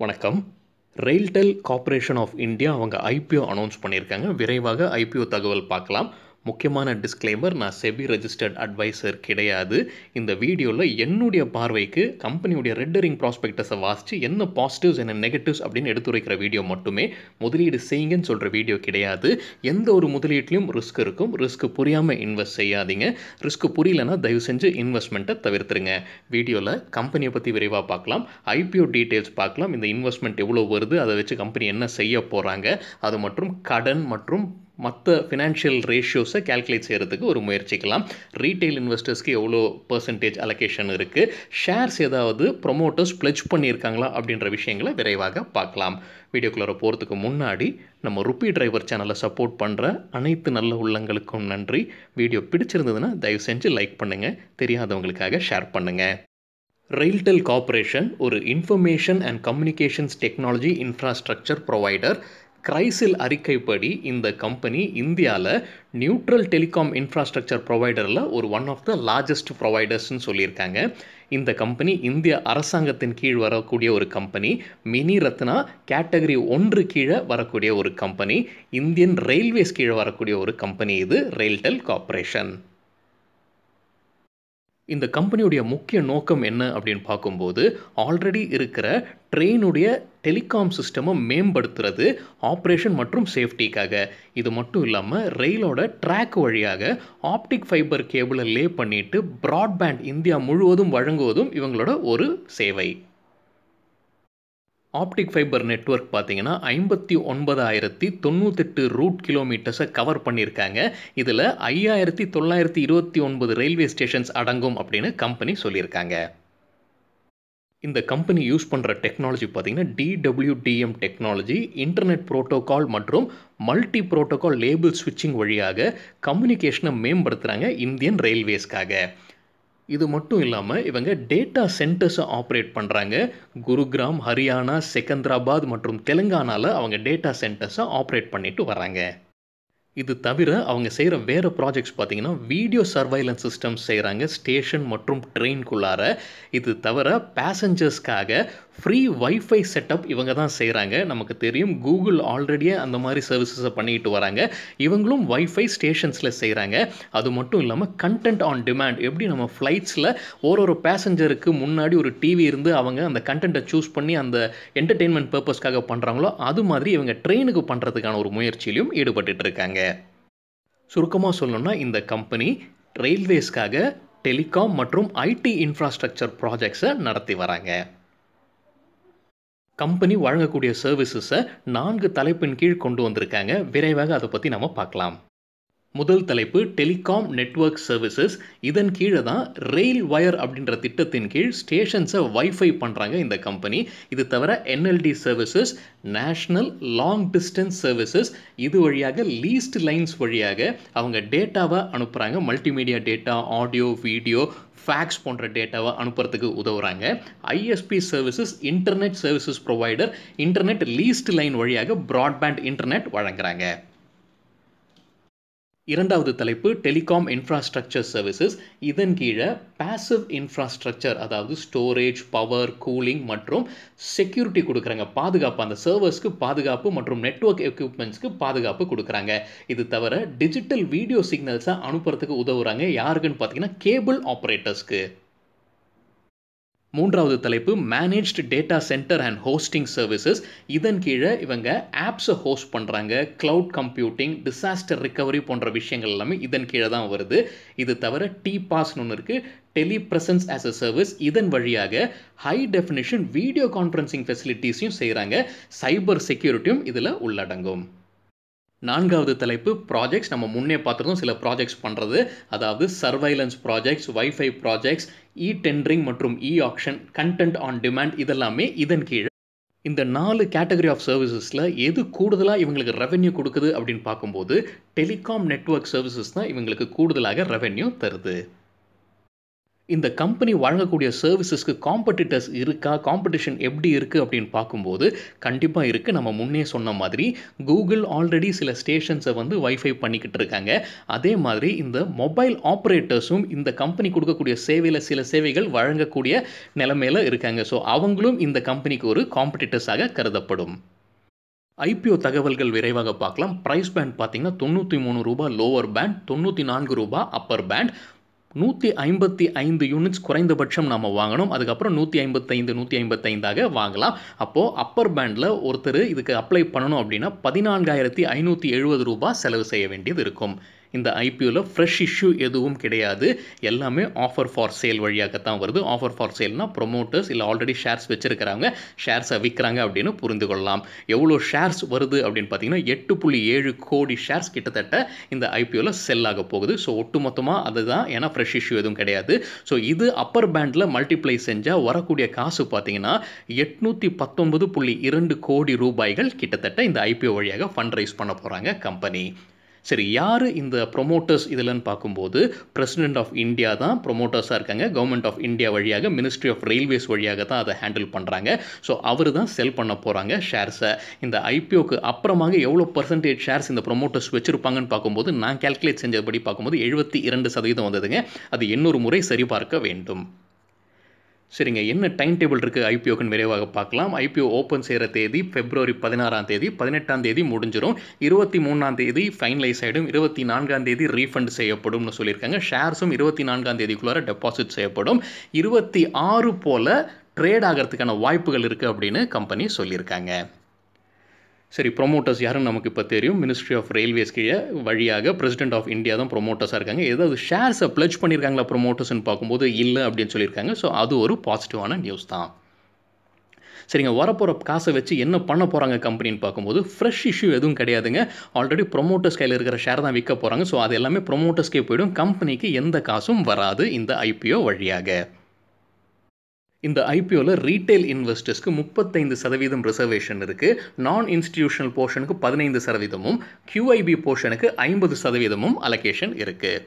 வணக்கம். RailTel corporation of India அவங்க IPO announce பண்ணியிருக்காங்க. விரைவாக ஐபிஓ தகவல் பார்க்கலாம். முக்கியமான டிஸ்க்ளைமர், நான் செபி ரெஜிஸ்டர்ட் அட்வைசர் கிடையாது. இந்த வீடியோவில் என்னுடைய பார்வைக்கு கம்பெனியுடைய ரெட் ஹெரிங் ப்ராஸ்பெக்டஸை வாசித்து என்ன பாசிட்டிவ்ஸ் என்ன நெகட்டிவ்ஸ் அப்படின்னு எடுத்துரைக்கிற வீடியோ மட்டுமே. முதலீடு செய்யுங்கன்னு சொல்கிற வீடியோ கிடையாது. எந்த ஒரு முதலீட்லையும் ரிஸ்க் இருக்கும். ரிஸ்க் புரியாமல் இன்வெஸ்ட் செய்யாதீங்க. ரிஸ்க் புரியலன்னா தயவு செஞ்சு இன்வெஸ்ட்மெண்ட்டை தவிர்த்துருங்க. வீடியோவில் கம்பெனியை பற்றி விரைவாக பார்க்கலாம். ஐபிஓ டீட்டெயில்ஸ் பார்க்கலாம். இந்த இன்வெஸ்ட்மெண்ட் எவ்வளோ வருது, அதை வச்சு கம்பெனி என்ன செய்ய போகிறாங்க, அது மற்றும் கடன் மற்றும் மற்ற ஃபினான்ஷியல் ரேஷியோஸை கேல்குலேட் செய்கிறதுக்கு ஒரு முயற்சிக்கலாம். ரீட்டைல் இன்வெஸ்டர்ஸ்க்கு எவ்வளோ பர்சன்டேஜ் அலோகேஷன் இருக்குது, ஷேர்ஸ் ஏதாவது ப்ரொமோட்டர்ஸ் பிளட்ஜ் பண்ணியிருக்காங்களா அப்படின்ற விஷயங்களை விரைவாக பார்க்கலாம். வீடியோக்குள்ளே போகிறதுக்கு முன்னாடி நம்ம ருப்பி டிரைவர் சேனலை சப்போர்ட் பண்ணுற அனைத்து நல்ல உள்ளங்களுக்கும் நன்றி. வீடியோ பிடிச்சிருந்ததுன்னா தயவு செஞ்சு லைக் பண்ணுங்கள், தெரியாதவங்களுக்காக ஷேர் பண்ணுங்கள். ரெயில்டெல் கார்ப்பரேஷன் ஒரு information and communications technology infrastructure provider. CRISIL அறிக்கைப்படி இந்த கம்பெனி இந்தியாவில் நியூட்ரல் டெலிகாம் இன்ஃப்ராஸ்ட்ரக்சர் ப்ரொவைடரில் ஒரு ஒன் ஆஃப் த லார்ஜஸ்ட் ப்ரொவைடர்ஸ்ன்னு சொல்லியிருக்காங்க. இந்த கம்பெனி இந்திய அரசாங்கத்தின் கீழ் வரக்கூடிய ஒரு கம்பெனி. மினி ரத்னா கேட்டகரி 1 கீழே வரக்கூடிய ஒரு கம்பெனி. இந்தியன் ரயில்வேஸ் கீழே வரக்கூடிய ஒரு கம்பெனி இது ரெயில்டெல் கார்ப்பரேஷன். இந்த கம்பெனியுடைய முக்கிய நோக்கம் என்ன அப்படின்னு பார்க்கும்போது, ஆல்ரெடி இருக்கிற ட்ரெயினுடைய டெலிகாம் சிஸ்டமை மேம்படுத்துறது, ஆப்ரேஷன் மற்றும் சேஃப்டிக்காக. இது மட்டும் இல்லாமல் ரயிலோட ட்ராக் வழியாக ஆப்டிக் ஃபைபர் கேபிளை லே பண்ணிட்டு ப்ராட்பேண்ட் இந்தியா முழுவதும் வழங்குவதும் இவங்களோட ஒரு சேவை. ஆப்டிக் ஃபைபர் நெட்வொர்க் பார்த்தீங்கன்னா 59,098 ரூட் கிலோமீட்டர்ஸை கவர் பண்ணியிருக்காங்க. இதில் 5,929 ரயில்வே ஸ்டேஷன்ஸ் அடங்கும் அப்படின்னு கம்பெனி சொல்லியிருக்காங்க. இந்த கம்பெனி யூஸ் பண்ணுற டெக்னாலஜி பார்த்தீங்கன்னா DWDM டெக்னாலஜி, இன்டர்நெட் புரோட்டோகால் மற்றும் மல்டி புரோட்டோகால் லேபிள் ஸ்விட்சிங் வழியாக கம்யூனிகேஷனை மேம்படுத்துகிறாங்க இந்தியன் ரயில்வேஸ்க்காக. இது மட்டும் இல்லாமல் இவங்க டேட்டா சென்டர்ஸை ஆப்ரேட் பண்ணுறாங்க. குருகிராம், ஹரியானா, செகந்திராபாத் மற்றும் தெலுங்கானாவில் அவங்க டேட்டா சென்டர்ஸை ஆப்ரேட் பண்ணிட்டு வராங்க. இது தவிர அவங்க செய்கிற வேறு ப்ராஜெக்ட்ஸ் பார்த்திங்கன்னா வீடியோ சர்வைலன்ஸ் சிஸ்டம்ஸ் செய்கிறாங்க ஸ்டேஷன் மற்றும் ட்ரெயின்குள்ளார. இது தவிர பேசஞ்சர்ஸ்க்காக ஃப்ரீ வைஃபை செட்டப் இவங்க தான் செய்கிறாங்க. நமக்கு தெரியும் கூகுள் ஆல்ரெடியே அந்த மாதிரி சர்வீசஸை பண்ணிட்டு வராங்க. இவங்களும் வைஃபை ஸ்டேஷன்ஸில் செய்கிறாங்க. அது மட்டும் இல்லாமல் கண்டென்ட் ஆன் டிமாண்ட், எப்படி நம்ம ஃப்ளைட்ஸில் ஒரு பேசஞ்சருக்கு முன்னாடி ஒரு டிவி இருந்து அவங்க அந்த கண்டென்ட்டை சூஸ் பண்ணி அந்த என்டர்டெயின்மெண்ட் பர்பஸ்க்காக பண்ணுறாங்களோ, அது மாதிரி இவங்க ட்ரெயினுக்கு பண்ணுறதுக்கான ஒரு முயற்சியிலையும் ஈடுபட்டு இருக்காங்க. சுருக்கமாக சொல்லணும்னா இந்த கம்பெனி ரயில்வேஸ்க்காக டெலிகாம் மற்றும் ஐடி இன்ஃப்ராஸ்ட்ரக்சர் ப்ராஜெக்ட்ஸை நடத்தி வராங்க. கம்பெனி வழங்கக்கூடிய சர்வீசஸை 4 தலைப்பின் கீழ் கொண்டு வந்திருக்காங்க. விரைவாக அதை பற்றி நம்ம பார்க்கலாம். முதல் தலைப்பு டெலிகாம் நெட்வொர்க் சர்வீசஸ். இதன் கீழே தான் ரெயில் வயர் அப்படின்ற திட்டத்தின் கீழ் ஸ்டேஷன்ஸை வைஃபை பண்ணுறாங்க இந்த கம்பெனி. இது தவிர NLD services, national long distance services, இது வழியாக லீஸ்ட் லைன்ஸ் வழியாக அவங்க டேட்டாவை அனுப்புகிறாங்க. Multimedia data, audio, video, fax போன்ற டேட்டாவை அனுப்புறதுக்கு உதவுறாங்க. ISP services, internet services provider, internet leased line வழியாக ப்ராட்பேண்ட் இன்டர்நெட் வழங்குறாங்க. இரண்டாவது தலைப்பு டெலிகாம் இன்ஃப்ராஸ்ட்ரக்சர் சர்வீசஸ். இதன் கீழே பாசிவ் இன்ஃப்ராஸ்ட்ரக்சர், அதாவது ஸ்டோரேஜ், பவர், கூலிங் மற்றும் செக்யூரிட்டி கொடுக்குறாங்க. பாதுகாப்பு, அந்த சர்வர்ஸ்க்கு பாதுகாப்பு மற்றும் நெட்வொர்க் எக்யூப்மெண்ட்ஸ்க்கு பாதுகாப்பு கொடுக்குறாங்க. இது தவிர டிஜிட்டல் வீடியோ சிக்னல்ஸை அனுப்புறதுக்கு உதவுறாங்க. யாருக்குன்னு பார்த்தீங்கன்னா கேபிள் ஆப்ரேட்டர்ஸ்க்கு. மூன்றாவது தலைப்பு managed data centre and hosting services. இதன் கீழே இவங்க ஆப்ஸை ஹோஸ்ட் பண்ணுறாங்க. க்ளவுட் கம்ப்யூட்டிங், டிசாஸ்டர் ரிகவரி போன்ற விஷயங்கள் எல்லாமே இதன் கீழே தான் வருது. இது தவிர TPaaSன்னு ஒன்று இருக்குது, டெலி பிரசன்ஸ் ஆஸ் அ சர்வீஸ். இதன் வழியாக ஹை டெஃபினிஷன் வீடியோ கான்ஃபரன்சிங் ஃபெசிலிட்டிஸையும் செய்கிறாங்க. சைபர் செக்யூரிட்டியும் இதில் உள்ளடங்கும். நான்காவது தலைப்பு ப்ராஜெக்ட்ஸ். நம்ம முன்னே பார்த்துருந்தோம் சில ப்ராஜெக்ட்ஸ் பண்ணுறது, அதாவது surveillance projects, wifi projects, tendering மற்றும் ஆக்ஷன், கண்டென்ட் ஆன் டிமாண்ட், இதெல்லாமே இதன் கீழே. இந்த 4 கேட்டகரி ஆஃப் சர்வீசஸில் எது கூடுதலாக இவங்களுக்கு ரெவென்யூ கொடுக்குது அப்படின்னு பார்க்கும்போது டெலிகாம் நெட்வொர்க் சர்வீசஸ் தான் இவங்களுக்கு கூடுதலாக ரெவென்யூ தருது. இந்த கம்பெனி வழங்கக்கூடிய சர்வீசஸ்க்கு காம்படிட்டர்ஸ் இருக்கா? காம்படிஷன் எப்படி இருக்குது அப்படின்னு பார்க்கும்போது கண்டிப்பாக இருக்குது. நம்ம முன்னே சொன்ன மாதிரி கூகுள் ஆல்ரெடி சில ஸ்டேஷன்ஸை வந்து வைஃபை பண்ணிக்கிட்டு இருக்காங்க. அதே மாதிரி இந்த மொபைல் ஆப்ரேட்டர்ஸும் இந்த கம்பெனி கொடுக்கக்கூடிய சேவையில் சில சேவைகள் வழங்கக்கூடிய நிலைமையில் இருக்காங்க. ஸோ அவங்களும் இந்த கம்பெனிக்கு ஒரு காம்படிட்டர்ஸாக கருதப்படும். ஐபிஓ தகவல்கள் விரைவாக பார்க்கலாம். ப்ரைஸ் பேண்ட் பார்த்தீங்கன்னா ₹93 lower band, ₹94 upper band. 155 units குறைந்தபட்சம் நம்ம வாங்கணும். அதுக்கப்புறம் 155 வாங்கலாம். அப்போது அப்பர் பேண்டில் ஒருத்தர் இதுக்கு அப்ளை பண்ணணும் அப்படின்னா ₹14,570 செலவு செய்ய வேண்டியது இருக்கும். இந்த ஐபிஓவில் ஃப்ரெஷ் இஷ்யூ எதுவும் கிடையாது. எல்லாமே ஆஃபர் ஃபார் சேல் வழியாகத்தான் வருது. ஆஃபர் ஃபார் சேல்னால் ப்ரொமோட்டர்ஸ் இல்லை ஆல்ரெடி ஷேர்ஸ் வச்சுருக்கிறாங்க, ஷேர்ஸை விற்கிறாங்க அப்படின்னு புரிந்து கொள்ளலாம். எவ்வளோ ஷேர்ஸ் வருது அப்படின்னு பார்த்தீங்கன்னா 8.7 கோடி ஷேர்ஸ் கிட்டத்தட்ட இந்த ஐபிஓவில் செல் ஆக போகுது. ஸோ ஒட்டுமொத்தமாக அதுதான், ஏன்னா ஃப்ரெஷ் இஷ்யூ எதுவும் கிடையாது. ஸோ இது அப்பர் பேண்டில் மல்டிப்ளை செஞ்சால் வரக்கூடிய காசு பார்த்தீங்கன்னா ₹819.2 கோடி கிட்டத்தட்ட இந்த ஐபிஓ வழியாக ஃபண்ட் ரைஸ் பண்ண போகிறாங்க கம்பெனி. சரி, யார் இந்த ப்ரொமோட்டர்ஸ் இதில்னு பார்க்கும்போது பிரசிடென்ட் ஆஃப் இந்தியா தான் ப்ரொமோட்டர்ஸாக இருக்காங்க. கவர்மெண்ட் ஆஃப் இந்தியா வழியாக மினிஸ்ட்ரி ஆஃப் ரயில்வேஸ் வழியாக தான் அதை ஹேண்டில் பண்ணுறாங்க. ஸோ அவர் தான் செல் பண்ண போகிறாங்க ஷேர்ஸை. இந்த ஐபிஓக்கு அப்புறமாக எவ்வளோ பர்சன்டேஜ் ஷேர்ஸ் இந்த ப்ரொமோட்டர்ஸ் வச்சுருப்பாங்கன்னு பார்க்கும்போது நான் கால்குலேட் செஞ்சபடி பார்க்கும்போது 72% வந்ததுங்க. அது இன்னொரு முறை சரிபார்க்க வேண்டும். சரிங்க, என்ன டைம் டேபிள் இருக்குது ஐபிஓக்குன்னு விரைவாக பார்க்கலாம். ஐபிஓ ஓப்பன் செய்கிற தேதி February 16, 18 முடிஞ்சிடும். 23 ஃபைனலைஸ் ஆகிடும். 24 ரீஃபண்ட் செய்யப்படும்னு சொல்லியிருக்காங்க. ஷேர்ஸும் 24 டெபாசிட் செய்யப்படும். 26 போல் ட்ரேட் ஆகிறதுக்கான வாய்ப்புகள் இருக்குது அப்படின்னு கம்பெனி சொல்லியிருக்காங்க. சரி, ப்ரொமோட்டர்ஸ் யாருன்னு நமக்கு இப்போ தெரியும். மினிஸ்ட்ரி ஆஃப் ரயில்வேஸ் கீழே வழியாக பிரசிடென்ட் ஆஃப் இந்தியா தான் ப்ரொமோட்டர்ஸாக இருக்காங்க. ஏதாவது ஷேர்ஸை ப்ளட்ஜ் பண்ணியிருக்காங்களா ப்ரொமோட்டர்ஸ்னு பார்க்கும்போது இல்லை அப்படின்னு சொல்லியிருக்காங்க. ஸோ அது ஒரு பாசிட்டிவான நியூஸ் தான். சரிங்க, வரப்போகிற காசை வச்சு என்ன பண்ண போகிறாங்க கம்பெனின்னு பார்க்கும்போது ஃப்ரெஷ் இஷ்யூ எதுவும் கிடையாதுங்க. ஆல்ரெடி ப்ரொமோட்டர்ஸ் கையில் இருக்கிற ஷேர் தான் விற்க போகிறாங்க. ஸோ அது எல்லாமே ப்ரொமோட்டர்ஸ்க்கே போய்டும். கம்பெனிக்கு எந்த காசும் வராது இந்த ஐபிஓ வழியாக. இந்த ஐபிஓவில் ரீட்டைல் இன்வெஸ்டர்ஸ்க்கு 35% ரிசர்வேஷன் இருக்குது. நான் இன்ஸ்டிடியூஷனல் போர்ஷனுக்கு 15%, QIB போர்ஷனுக்கு 50% அலோகேஷன் இருக்குது.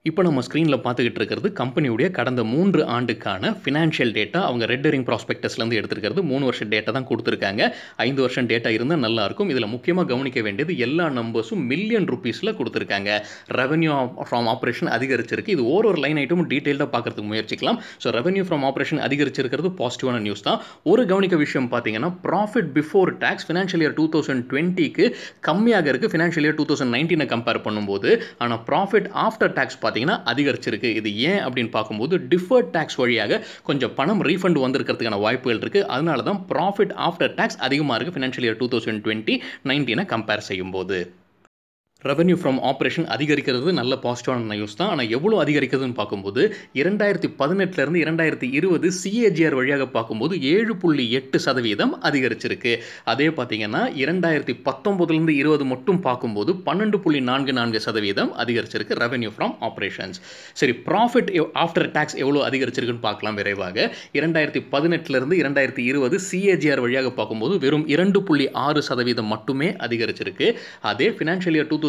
இப்போ நம்ம ஸ்க்ரீனில் பார்த்துக்கிட்டு இருக்கிறது கம்பெனியுடைய கடந்த 3 ஆண்டுக்கான ஃபினான்ஷியல் டேட்டா. அவங்க ரெட் ஹெரிங் ப்ராஸ்பெக்டஸ்லேருந்து எடுத்துருக்கிறது. 3 வருஷம் டேட்டா தான் கொடுத்துருக்காங்க. 5 வருஷம் டேட்டா இருந்தால் நல்லாயிருக்கும். இதில் முக்கியமாக கவனிக்க வேண்டியது எல்லா நம்பர்ஸும் மில்லியன் ருபீஸில் கொடுத்துருக்காங்க. ரெவன்யூ ஃப்ரம் ஆப்ரேஷன் அதிகரிச்சிருக்கு. இது ஒரு லைன் ஐட்டமும் டீட்டெயிலாக பார்க்குறதுக்கு முயற்சிக்கலாம். ஸோ ரெவன்யூ ஃப்ரம் ஆப்ரேஷன் அதிகரிச்சிருக்கிறது பாசிட்டிவான நியூஸ் தான். ஒரு கவனிக்க விஷயம் பார்த்தீங்கன்னா profit before tax financial year 2020க்கு கம்மியாக இருக்குது ஃபினான்ஷியல் இயர் 2019 கம்பேர் பண்ணும்போது. ஆனால் ப்ராஃபிட் ஆஃப்டர் டேக்ஸ் அதிகரிச்சிருக்கு. இது ஏன் அப்படின்னு பார்க்கும்போது டிஃபர்ட் டேக்ஸ் வழியாக கொஞ்சம் பணம் ரீஃபண்ட் வந்திருக்கிறதுக்கான வாய்ப்புகள் இருக்குது. அதனால தான் ப்ராஃபிட் ஆஃப்டர் டேக்ஸ் அதிகமாக இருக்குது ஃபினான்ஷியல் இயர் 2020-19 கம்பேர் செய்யும்போது. ரெவன்யூ ஃப்ரம் ஆப்ரேஷன் அதிகரிக்கிறது நல்ல பாசிட்டிவான நியூஸ் தான். ஆனால் எவ்வளோ அதிகரிக்கிறதுன்னு பார்க்கும்போது 2018 2020 CAGR வழியாக பார்க்கும்போது 7.8% அதிகரிச்சிருக்கு. அதே பார்த்தீங்கன்னா 2019 20 மட்டும் பார்க்கும்போது 12.44% அதிகரிச்சிருக்கு ரெவன்யூ ஃப்ரம் ஆப்ரேஷன்ஸ். சரி, ப்ராஃபிட் ஆஃப்டர் டேக்ஸ் எவ்வளோ அதிகரிச்சிருக்குன்னு பார்க்கலாம் விரைவாக. 2018 2020 CAGR வழியாக பார்க்கும்போது வெறும் 2.6% மட்டுமே அதிகரிச்சிருக்கு. அதே ஃபினான்ஷியல் இயர் 2019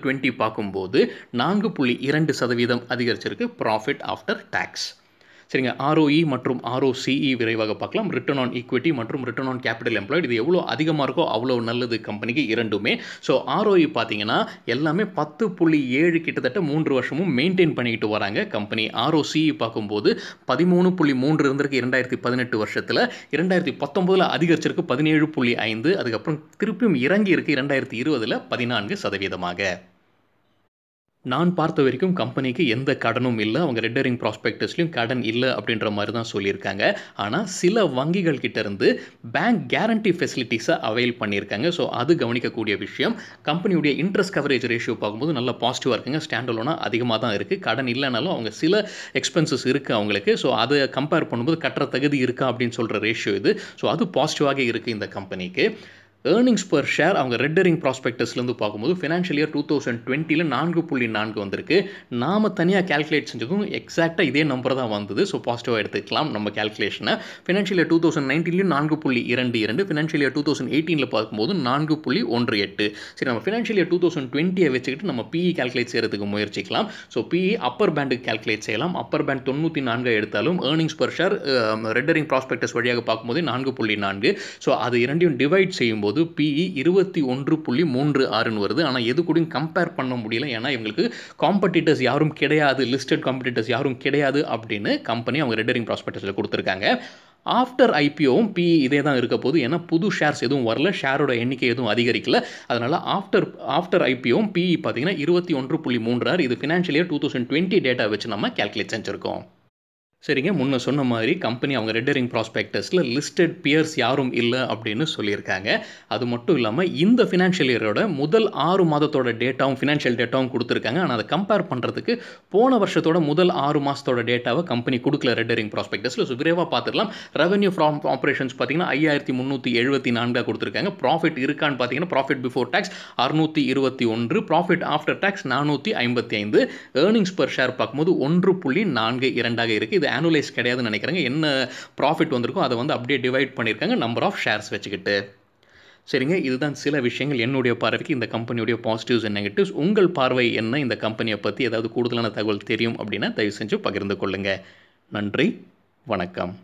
20 பார்க்கும்போது 4.2% அதிகரிச்சிருக்கு ப்ராஃபிட் ஆஃப்டர் டேக்ஸ். சரிங்க, ROE மற்றும் ROCE விரைவாக பார்க்கலாம். ரிட்டர்ன் ஆன் ஈக்விட்டி மற்றும் ரிட்டர்ன் ஆன் கேபிட்டல் எம்ப்ளாய்டு இது எவ்வளோ அதிகமாக இருக்கோ அவ்வளோ நல்லது கம்பெனிக்கு இரண்டுமே. ஸோ ROE பார்த்தீங்கன்னா எல்லாமே 10.7 கிட்டத்தட்ட 3 வருஷமும் மெயின்டைன் பண்ணிக்கிட்டு வராங்க கம்பெனி. ROCE பார்க்கும்போது 13.3 இருந்திருக்கு 2018 வருஷத்தில். 2019 அதிகரிச்சிருக்கு 17.5. அதுக்கப்புறம் திருப்பியும் இறங்கி இருக்குது 2020 14%. நான் பார்த்த வரைக்கும் கம்பெனிக்கு எந்த கடனும் இல்லை. அவங்க ரெட் ஹெரிங் ப்ராஸ்பெக்டஸ்லையும் கடன் இல்லை அப்படின்ற மாதிரி தான் சொல்லியிருக்காங்க. ஆனால் சில வங்கிகள் கிட்டேருந்து பேங்க் கேரண்டி ஃபெசிலிட்டிஸை அவைல் பண்ணியிருக்காங்க. ஸோ அது கவனிக்கக்கூடிய விஷயம். கம்பெனியுடைய இன்ட்ரெஸ்ட் கவரேஜ் ரேஷியோ பார்க்கும்போது நல்லா பாசிட்டிவாக இருக்குங்க. ஸ்டாண்டலோனாக அதிகமாக தான் இருக்குது. கடன் இல்லைனாலும் அவங்க சில எக்ஸ்பென்சஸ் இருக்குது அவங்களுக்கு. ஸோ அதை கம்பேர் பண்ணும்போது கட்டுற தகுதி இருக்கா அப்படின்னு சொல்கிற ரேஷியோ இது. ஸோ அது பாசிட்டிவாக இருக்குது இந்த கம்பெனிக்கு. ஏர்னிங்ஸ் பெர் ஷேர் அவங்க ரெட் ஹெரிங் ப்ராஸ்பெக்டஸ்லேருந்து பார்க்கும்போது ஃபினான்ஷியல் இயர் 2020 4.4 வந்திருக்கு. நாம் தனியாக கால்குலேட் செஞ்சதும் எக்ஸாக்டாக இதே நம்பர் தான் வந்தது. ஸோ பாசிட்டிவாக எடுத்துக்கலாம் நம்ம கால்குலேஷனை. ஃபினான்ஷியல் இயர் 2019 4.22, ஃபினான்ஷியல் இயர் 2018 பார்க்கும்போது 4.18. சரி, நம்ம ஃபினான்ஷியல் இயர் 2020 வச்சுக்கிட்டு நம்ம பிஇ கால்குலேட் செய்கிறதுக்கு முயற்சிக்கலாம். ஸோ பிஇ அப்பர் பேண்டுக்கு கால்குலேட் செய்யலாம். அப்பர் பேண்ட் 94 எடுத்தாலும் earnings per share red herring prospectus வழியாக பார்க்கும்போது 4.4. ஸோ அது இரண்டையும் டிவைட் செய்யும்போது பிஇ 21.36 வருது. ஆனால் எது கூடயும் கம்பேர் பண்ண முடியல. ஏன்னா இவங்களுக்கு காம்படிட்டர்ஸ் யாரும் கிடையாது, லிஸ்டட் காம்படிட்டர்ஸ் யாரும் கிடையாது அப்படின்னு கம்பெனி அவங்க ரெட் ஹெரிங் ப்ராஸ்பெக்டஸில் கொடுத்துருக்காங்க. ஆஃப்டர் ஐபிஓவும் பிஇ இதே தான் இருக்க போது. ஏன்னா புது ஷேர்ஸ் எதுவும் வரல, ஷேரோட எண்ணிக்கை எதுவும் அதிகரிக்கல. அதனால் ஆஃப்டர் ஐபிஓவும் பிஇ பார்த்தீங்கன்னா 21.36. இது ஃபினான்ஷியல் இயர் 2020 டேட்டா வச்சு நம்ம கால்குலேட் செஞ்சுருக்கோம். சரிங்க, முன்ன சொன்ன மாதிரி கம்பெனி அவங்க ரெட் ஹெரிங் ப்ராஸ்பெக்டஸில் லிஸ்டட் பியர்ஸ் யாரும் இல்லை அப்படின்னு சொல்லியிருக்காங்க. அது மட்டும் இல்லாமல் இந்த ஃபினான்ஷியல் இயரோட முதல் 6 மாதத்தோட டேட்டாவும் ஃபினான்ஷியல் டேட்டாவும் கொடுத்துருக்காங்க. ஆனால் அதை கம்பேர் பண்ணுறதுக்கு போன வருஷத்தோட முதல் 6 மாதத்தோட டேட்டாவை கம்பெனி கொடுக்கல ரெட் ஹெரிங் ப்ராஸ்பெக்டஸில். ஸோ விரைவாக பார்த்துக்கலாம். ரெவன்யூ ஃப்ரம் ஆப்ரேஷன்ஸ் பார்த்தீங்கன்னா 5374 கொடுத்துருக்காங்க. ப்ராஃபிட் இருக்கான்னு பார்த்தீங்கன்னா profit before tax 621, profit after tax 455, earnings per share பார்க்கும்போது 1.42 இருக்குது. இது ஆனுவலைஸ் கிடையாதுன்னு நினைக்கிறேங்க. என்ன ப்ராஃபிட் வந்திருக்கோ அதை வந்து அப்படியே டிவைட் பண்ணியிருக்காங்க நம்பர் ஆஃப் ஷேர்ஸ் வச்சுக்கிட்டு. சரிங்க, இதுதான் சில விஷயங்கள் என்னுடைய பார்வைக்கு இந்த கம்பெனியுடைய பாசிட்டிவ்ஸ் அண்ட் நெகட்டிவ்ஸ். உங்கள் பார்வை என்ன? இந்த கம்பெனியை பற்றி ஏதாவது கூடுதலான தகவல் தெரியும் அப்படின்னா தயவு செஞ்சு பகிர்ந்து கொள்ளுங்கள். நன்றி, வணக்கம்.